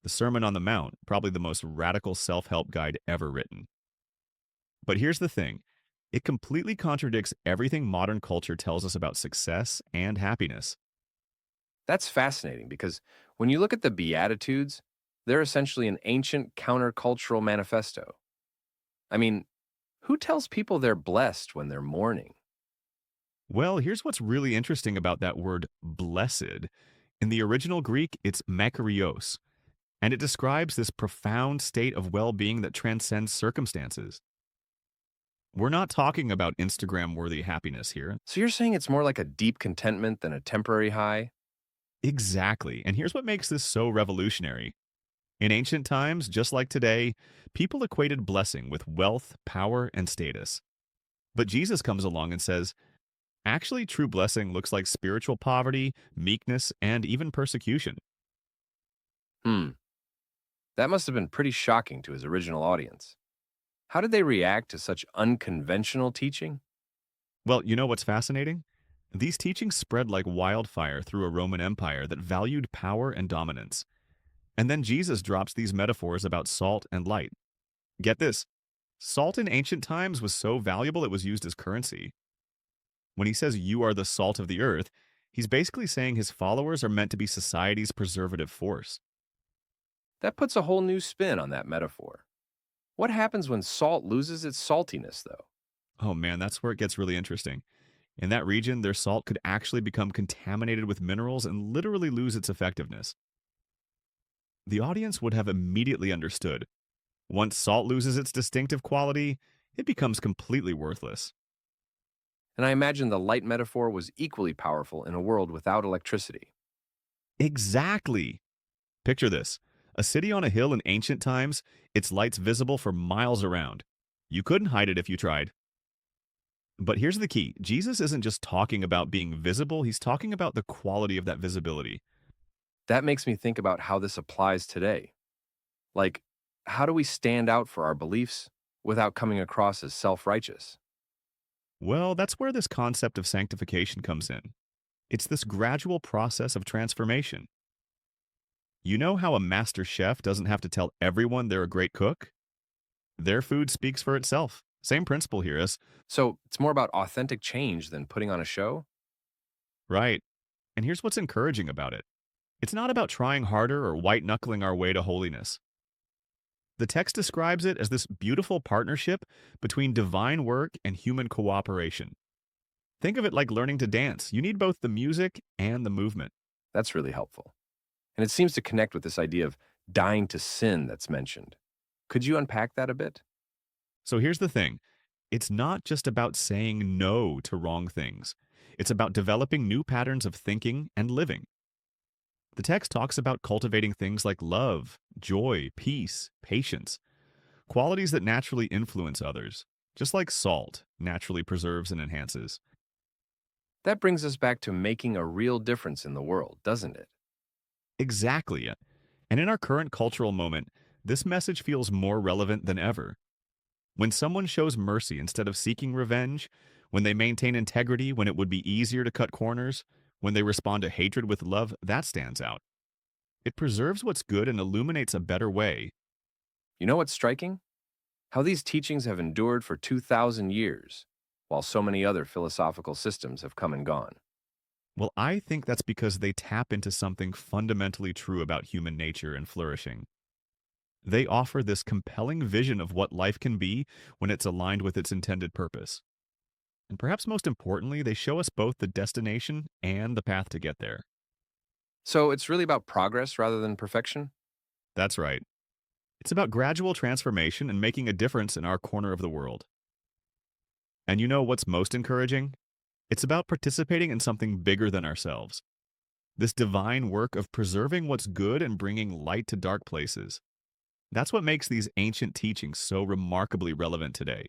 The Sermon on the Mount, probably the most radical self-help guide ever written. But here's the thing. It completely contradicts everything modern culture tells us about success and happiness. That's fascinating because when you look at the Beatitudes, they're essentially an ancient countercultural manifesto. I mean, who tells people they're blessed when they're mourning? Well, here's what's really interesting about that word blessed. In the original Greek, it's makarios, and it describes this profound state of well-being that transcends circumstances. We're not talking about Instagram-worthy happiness here. So you're saying it's more like a deep contentment than a temporary high? Exactly. And here's what makes this so revolutionary. In ancient times, just like today, people equated blessing with wealth, power, and status. But Jesus comes along and says, actually, true blessing looks like spiritual poverty, meekness, and even persecution. Hmm, that must have been pretty shocking to his original audience. How did they react to such unconventional teaching? Well, you know what's fascinating? These teachings spread like wildfire through a Roman Empire that valued power and dominance. And then Jesus drops these metaphors about salt and light. Get this, salt in ancient times was so valuable it was used as currency. When he says you are the salt of the earth, he's basically saying his followers are meant to be society's preservative force. That puts a whole new spin on that metaphor. What happens when salt loses its saltiness, though? Oh man, that's where it gets really interesting. In that region, their salt could actually become contaminated with minerals and literally lose its effectiveness. The audience would have immediately understood. Once salt loses its distinctive quality, it becomes completely worthless. And I imagine the light metaphor was equally powerful in a world without electricity. Exactly! Picture this. A city on a hill in ancient times, its lights visible for miles around. You couldn't hide it if you tried. But here's the key. Jesus isn't just talking about being visible, he's talking about the quality of that visibility. That makes me think about how this applies today. Like, how do we stand out for our beliefs without coming across as self righteous? Well, that's where this concept of sanctification comes in. It's this gradual process of transformation. You know how a master chef doesn't have to tell everyone they're a great cook? Their food speaks for itself. Same principle here is, So it's more about authentic change than putting on a show? right. And here's what's encouraging about it. It's not about trying harder or white knuckling our way to holiness. The text describes it as this beautiful partnership between divine work and human cooperation. Think of it like learning to dance. You need both the music and the movement. That's really helpful. And it seems to connect with this idea of dying to sin that's mentioned. Could you unpack that a bit? So here's the thing. It's not just about saying no to wrong things. It's about developing new patterns of thinking and living. The text talks about cultivating things like love, joy, peace, patience, qualities that naturally influence others, just like salt naturally preserves and enhances. That brings us back to making a real difference in the world, doesn't it? Exactly. And in our current cultural moment, this message feels more relevant than ever. When someone shows mercy instead of seeking revenge, when they maintain integrity when it would be easier to cut corners, when they respond to hatred with love, that stands out. It preserves what's good and illuminates a better way. You know what's striking? How these teachings have endured for 2,000 years, while so many other philosophical systems have come and gone. Well, I think that's because they tap into something fundamentally true about human nature and flourishing. They offer this compelling vision of what life can be when it's aligned with its intended purpose. And perhaps most importantly, they show us both the destination and the path to get there. So it's really about progress rather than perfection? That's right. It's about gradual transformation and making a difference in our corner of the world. And you know what's most encouraging? It's about participating in something bigger than ourselves. This divine work of preserving what's good and bringing light to dark places. That's what makes these ancient teachings so remarkably relevant today.